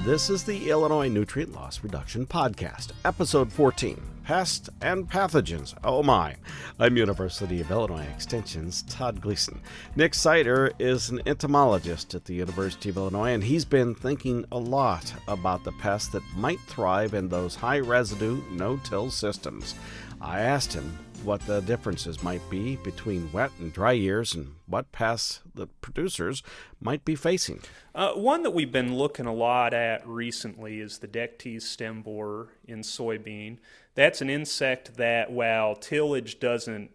This is the Illinois Nutrient Loss Reduction Podcast, Episode 14, Pests and Pathogens. Oh my. I'm University of Illinois Extension's Todd Gleason. Nick Sider is an entomologist at the University of Illinois, and he's been thinking a lot about the pests that might thrive in those high-residue, no-till systems. I asked him what the differences might be between wet and dry years and what pests the producers might be facing. One that we've been looking a lot at recently is the deck-teased stem borer in soybean. That's an insect that, while tillage doesn't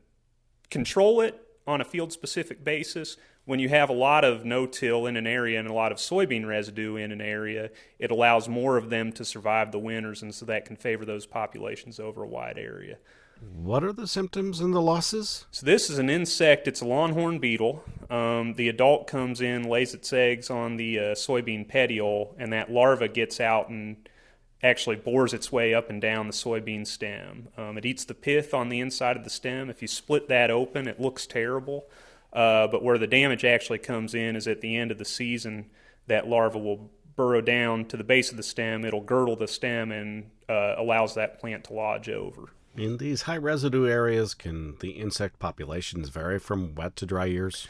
control it on a field-specific basis, when you have a lot of no-till in an area and a lot of soybean residue in an area, it allows more of them to survive the winters, and so that can favor those populations over a wide area. What are the symptoms and the losses? So this is an insect. It's a longhorn beetle. The adult comes in, lays its eggs on the soybean petiole, and that larva gets out and actually bores its way up and down the soybean stem. It eats the pith on the inside of the stem. If you split that open, it looks terrible. But where the damage actually comes in is at the end of the season, that larva will burrow down to the base of the stem. It'll girdle the stem and allows that plant to lodge over. In these high residue areas, can the insect populations vary from wet to dry years?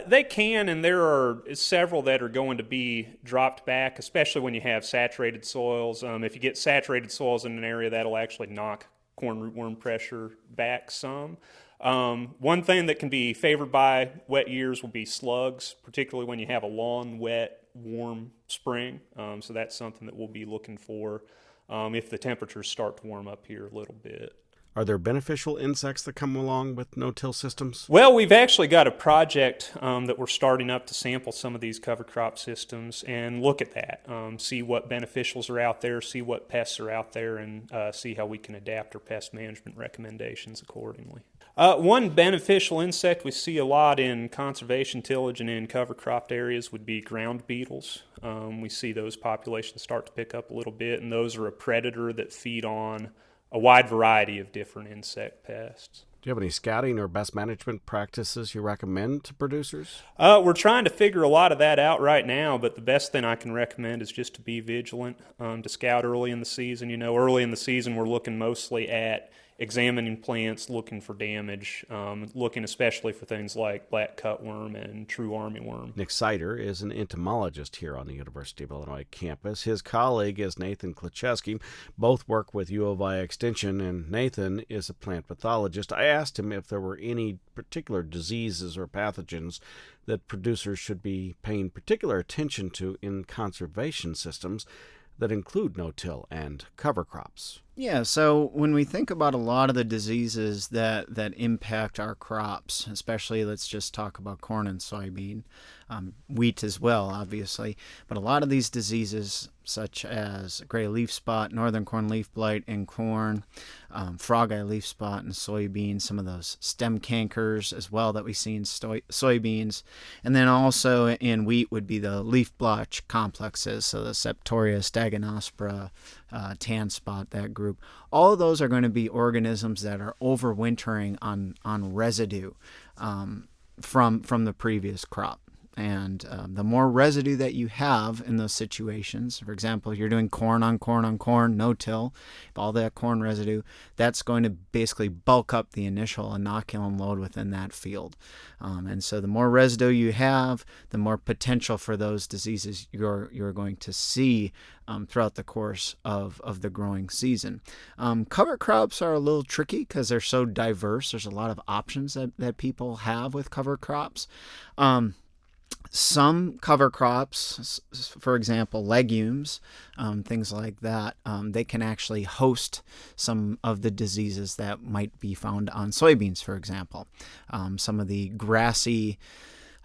They can, and there are several that are going to be dropped back, especially when you have saturated soils. If you get saturated soils in an area, that'll actually knock corn rootworm pressure back some. One thing that can be favored by wet years will be slugs, particularly when you have a long, wet, warm spring. So that's something that we'll be looking for if the temperatures start to warm up here a little bit. Are there beneficial insects that come along with no-till systems? Well, we've actually got a project that we're starting up to sample some of these cover crop systems and look at that, see what beneficials are out there, see what pests are out there, and see how we can adapt our pest management recommendations accordingly. One beneficial insect we see a lot in conservation tillage and in cover cropped areas would be ground beetles. We see those populations start to pick up a little bit, and those are a predator that feed on a wide variety of different insect pests. Do you have any scouting or best management practices you recommend to producers? We're trying to figure a lot of that out right now, but the best thing I can recommend is just to be vigilant, to scout early in the season. You know, early in the season we're looking mostly at examining plants, looking for damage, looking especially for things like black cutworm and true armyworm. Nick Sider is an entomologist here on the University of Illinois campus. His colleague is Nathan Klaczewski. Both work with U of I Extension, and Nathan is a plant pathologist. I asked him if there were any particular diseases or pathogens that producers should be paying particular attention to in conservation systems that include no-till and cover crops. Yeah, so when we think about a lot of the diseases that impact our crops, especially let's just talk about corn and soybean, wheat as well, obviously, but a lot of these diseases such as gray leaf spot, northern corn leaf blight in corn, frog eye leaf spot in soybeans, some of those stem cankers as well that we see in soybeans, and then also in wheat would be the leaf blotch complexes, so the Septoria, Staganospora, tan spot, that group. All of those are going to be organisms that are overwintering on residue from the previous crop. And the more residue that you have in those situations, for example, if you're doing corn on corn on corn, no-till, all that corn residue, that's going to basically bulk up the initial inoculum load within that field. And so the more residue you have, the more potential for those diseases you're going to see throughout the course of the growing season. Cover crops are a little tricky because they're so diverse. There's a lot of options that people have with cover crops. Some cover crops, for example, legumes, things like that, they can actually host some of the diseases that might be found on soybeans, for example. Some of the grassy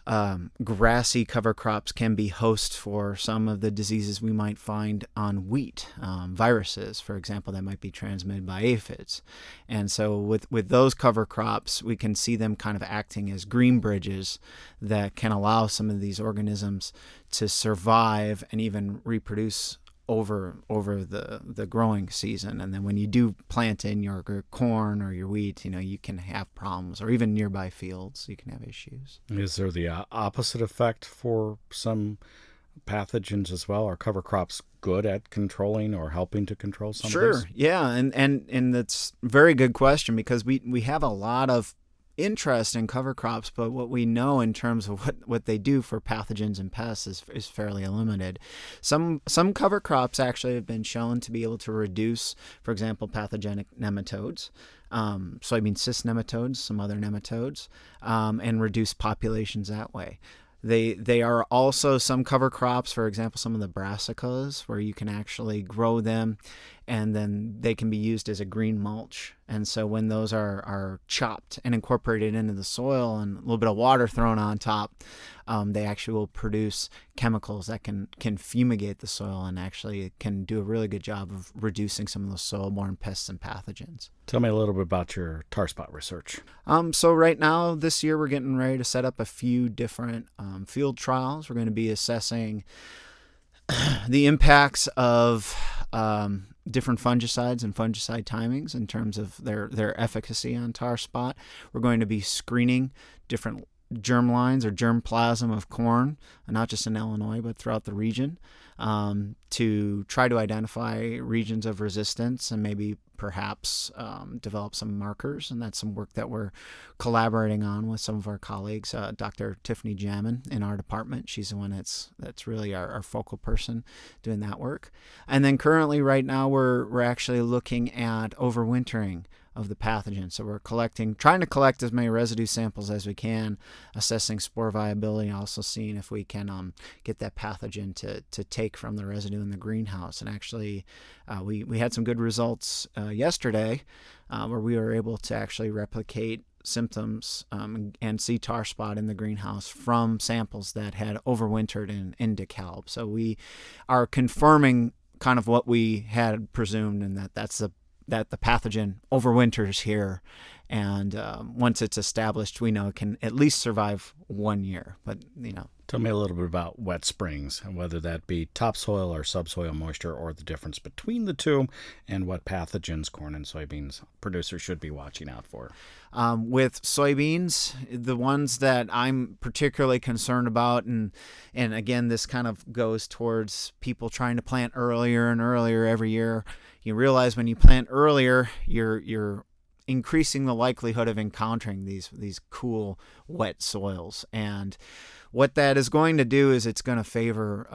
cover crops can be hosts for some of the diseases we might find on wheat, viruses, for example, that might be transmitted by aphids. And so with those cover crops, we can see them kind of acting as green bridges that can allow some of these organisms to survive and even reproduce over the growing season. And then when you do plant in your corn or your wheat, you can have problems, or even nearby fields, you can have issues. Is there the opposite effect for some pathogens as well? Are cover crops good at controlling or helping to control some of Sure. these? Yeah, and that's a very good question, because we have a lot of interest in cover crops, but what we know in terms of what they do for pathogens and pests is fairly limited. Some cover crops actually have been shown to be able to reduce, for example, pathogenic nematodes, soybean cyst nematodes, some other nematodes, and reduce populations that way. They are also some cover crops, for example, some of the brassicas, where you can actually grow them and then they can be used as a green mulch. And so when those are chopped and incorporated into the soil and a little bit of water thrown on top, they actually will produce chemicals that can fumigate the soil and actually can do a really good job of reducing some of those soil-borne pests and pathogens. Tell me a little bit about your tar spot research. So right now, this year, we're getting ready to set up a few different field trials. We're going to be assessing the impacts of different fungicides and fungicide timings in terms of their efficacy on tar spot. We're going to be screening different germ lines or germplasm of corn, not just in Illinois, but throughout the region, to try to identify regions of resistance and maybe perhaps develop some markers. And that's some work that we're collaborating on with some of our colleagues. Dr. Tiffany Jamin in our department, she's the one that's really our focal person doing that work. And then currently right now we're actually looking at overwintering of the pathogen. So we're trying to collect as many residue samples as we can, assessing spore viability, and also seeing if we can get that pathogen to take from the residue in the greenhouse. And actually, we had some good results yesterday where we were able to actually replicate symptoms and see tar spot in the greenhouse from samples that had overwintered in DeKalb. So we are confirming kind of what we had presumed, and that the pathogen overwinters here, and once it's established, we know it can at least survive 1 year. But Tell me a little bit about wet springs, and whether that be topsoil or subsoil moisture, or the difference between the two, and what pathogens corn and soybeans producers should be watching out for. With soybeans, the ones that I'm particularly concerned about, and again, this kind of goes towards people trying to plant earlier and earlier every year. You realize when you plant earlier, you're increasing the likelihood of encountering these cool, wet soils. And what that is going to do is it's going to favor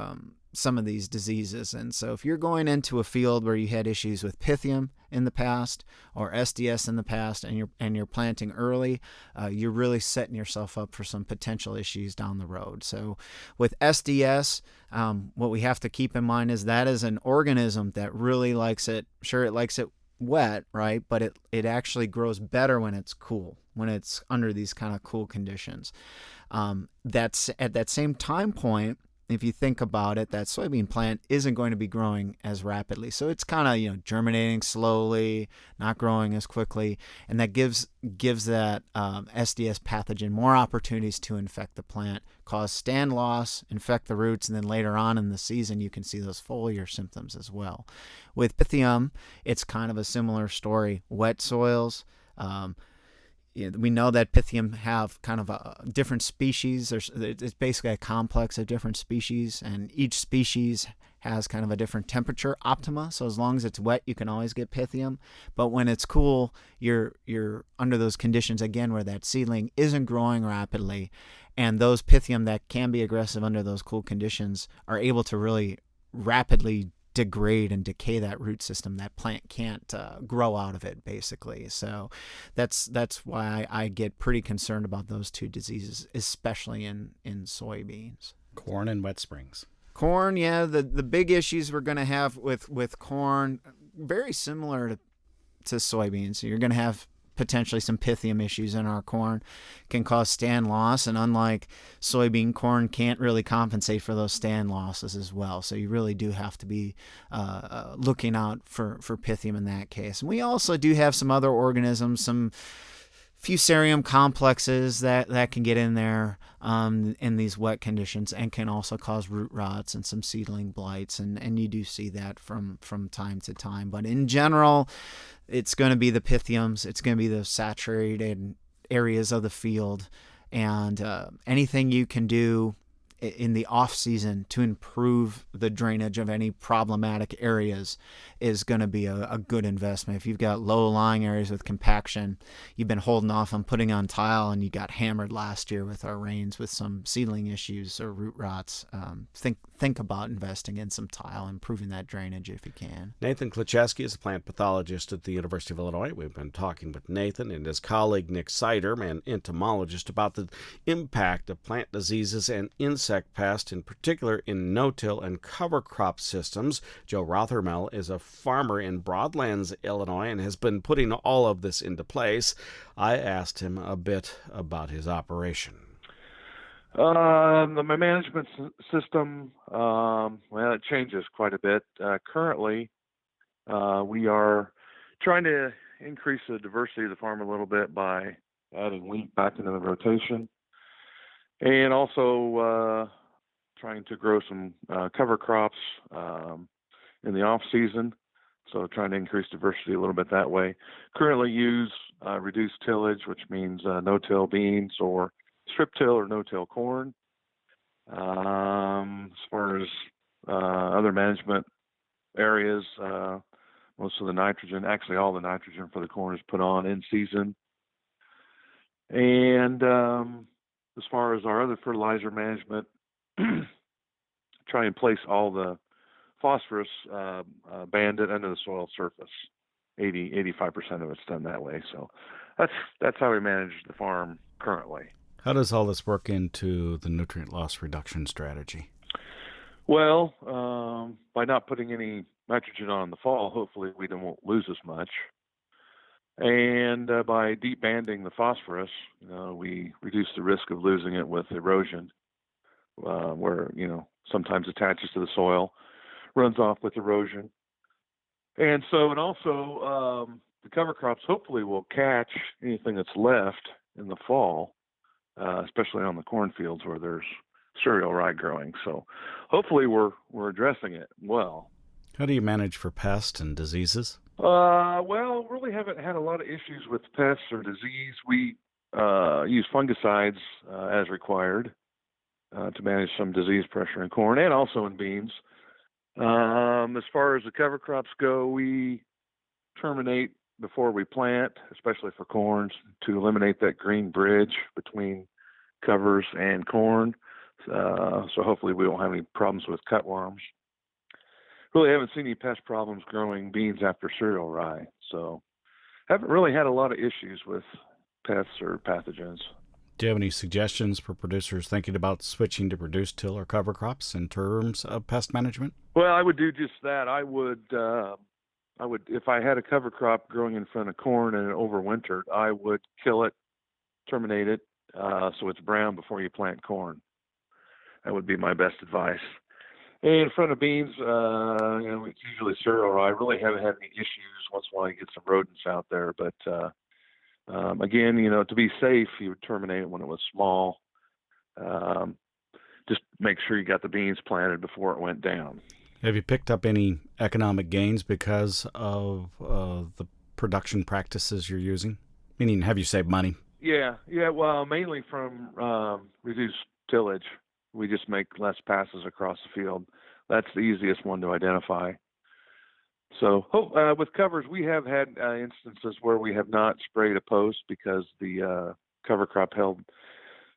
some of these diseases. And so if you're going into a field where you had issues with Pythium in the past or SDS in the past, and you're planting early, you're really setting yourself up for some potential issues down the road. So with SDS, what we have to keep in mind is that is an organism that really likes it. Sure, it likes it wet, right? But it actually grows better when it's cool, when it's under these kind of cool conditions. That's at that same time point, if you think about it, that soybean plant isn't going to be growing as rapidly. So it's kind of, germinating slowly, not growing as quickly. And that gives that SDS pathogen more opportunities to infect the plant, cause stand loss, infect the roots, and then later on in the season, you can see those foliar symptoms as well. With Pythium, it's kind of a similar story. Wet soils, we know that Pythium have kind of a different species. It's basically a complex of different species, and each species has kind of a different temperature optima. So as long as it's wet, you can always get Pythium. But when it's cool, you're under those conditions again where that seedling isn't growing rapidly, and those Pythium that can be aggressive under those cool conditions are able to really rapidly degrade and decay that root system. That plant can't grow out of it, basically. So that's why I get pretty concerned about those two diseases, especially in soybeans. Corn and wet springs. Corn, yeah, the big issues we're going to have with corn, very similar to soybeans. So you're going to have potentially some Pythium issues in our corn, can cause stand loss, and unlike soybean, corn can't really compensate for those stand losses as well. So you really do have to be looking out for Pythium in that case. And we also do have some other organisms, some Fusarium complexes that can get in there in these wet conditions, and can also cause root rots and some seedling blights, and you do see that from time to time. But in general, it's going to be the Pythiums, it's going to be the saturated areas of the field, and anything you can do in the off season to improve the drainage of any problematic areas is going to be a good investment. If you've got low lying areas with compaction, you've been holding off on putting on tile and you got hammered last year with our rains with some seedling issues or root rots, think about investing in some tile, improving that drainage if you can. Nathan Klicheski is a plant pathologist at the University of Illinois. We've been talking with Nathan and his colleague Nick Sider, an entomologist, about the impact of plant diseases and insect pests, in particular in no-till and cover crop systems. Joe Rothermel is a farmer in Broadlands, Illinois, and has been putting all of this into place. I asked him a bit about his operation. My management system, it changes quite a bit. Currently, we are trying to increase the diversity of the farm a little bit by adding wheat back into the rotation, and also trying to grow some cover crops in the off season. So trying to increase diversity a little bit that way. Currently use reduced tillage, which means no-till beans or strip till or no-till corn. As far as other management areas, most of the nitrogen, actually all the nitrogen for the corn is put on in season. And as far as our other fertilizer management, try and place all the phosphorus banded under the soil surface. 85% of it's done that way. So that's how we manage the farm currently. How does all this work into the nutrient loss reduction strategy? Well, by not putting any nitrogen on in the fall, hopefully we won't lose as much. And by deep banding the phosphorus, we reduce the risk of losing it with erosion, where, sometimes attaches to the soil, runs off with erosion. And also the cover crops hopefully will catch anything that's left in the fall, especially on the cornfields where there's cereal rye growing. So hopefully we're addressing it well. How do you manage for pests and diseases? Well, really haven't had a lot of issues with pests or disease. We use fungicides as required to manage some disease pressure in corn and also in beans. As far as the cover crops go, we terminate before we plant, especially for corns, to eliminate that green bridge between covers and corn. So hopefully we won't have any problems with cutworms. Really haven't seen any pest problems growing beans after cereal rye. So haven't really had a lot of issues with pests or pathogens. Do you have any suggestions for producers thinking about switching to reduced till or cover crops in terms of pest management? Well, I would do just that. I would, if I had a cover crop growing in front of corn and it overwintered, I would kill it, terminate it, so it's brown before you plant corn. That would be my best advice. And in front of beans, it's usually cereal rye. I really haven't had any issues. Once in a while you get some rodents out there, but again, to be safe, you would terminate it when it was small. Just make sure you got the beans planted before it went down. Have you picked up any economic gains because of the production practices you're using? Meaning, have you saved money? Yeah. Well, mainly from reduced tillage. We just make less passes across the field. That's the easiest one to identify. So with covers, we have had instances where we have not sprayed a post because the cover crop held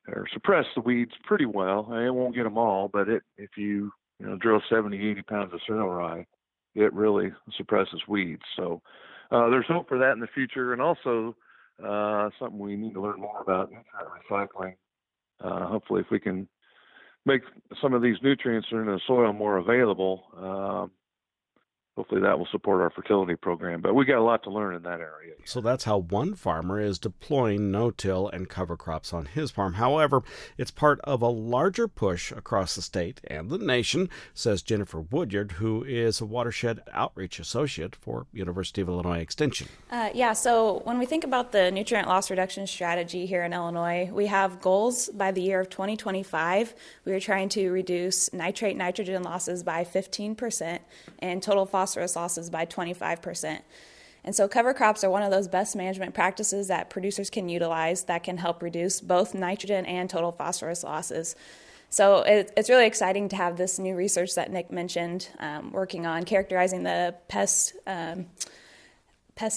or suppressed the weeds pretty well. And it won't get them all, but if you drill 70, 80 pounds of cereal rye, it really suppresses weeds. So there's hope for that in the future, and also something we need to learn more about, recycling. Hopefully, if we can make some of these nutrients that are in the soil more available, hopefully that will support our fertility program. But we got a lot to learn in that area. So that's how one farmer is deploying no-till and cover crops on his farm. However, it's part of a larger push across the state and the nation, says Jennifer Woodyard, who is a watershed outreach associate for University of Illinois Extension. So when we think about the nutrient loss reduction strategy here in Illinois, we have goals by the year of 2025. We are trying to reduce nitrate nitrogen losses by 15% and total phosphorus losses by 25%. And so cover crops are one of those best management practices that producers can utilize that can help reduce both nitrogen and total phosphorus losses. So it's really exciting to have this new research that Nick mentioned, working on characterizing the pests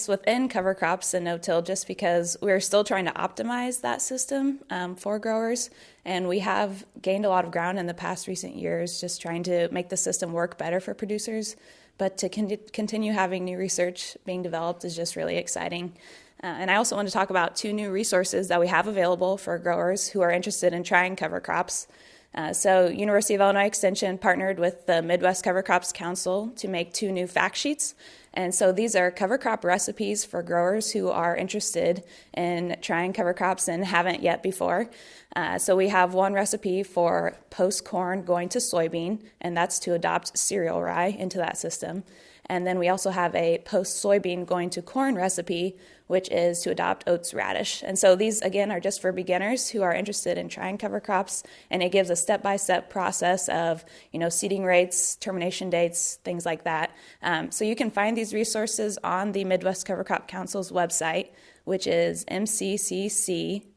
within cover crops and no-till, just because we're still trying to optimize that system for growers. And we have gained a lot of ground in the past recent years just trying to make the system work better for producers. But to continue having new research being developed is just really exciting. And I also want to talk about 2 new resources that we have available for growers who are interested in trying cover crops. So University of Illinois Extension partnered with the Midwest Cover Crops Council to make 2 new fact sheets. And so these are cover crop recipes for growers who are interested in trying cover crops and haven't yet before. So we have one recipe for post-corn going to soybean, and that's to adopt cereal rye into that system. And then we also have a post-soybean going to corn recipe, which is to adopt oats radish. And so these, again, are just for beginners who are interested in trying cover crops, and it gives a step-by-step process of, seeding rates, termination dates, things like that. So you can find these resources on the Midwest Cover Crop Council's website, which is mccc.msu.edu.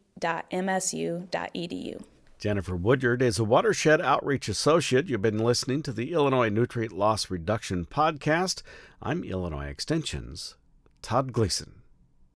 Jennifer Woodyard is a Watershed Outreach Associate. You've been listening to the Illinois Nutrient Loss Reduction Podcast. I'm Illinois Extension's Todd Gleason.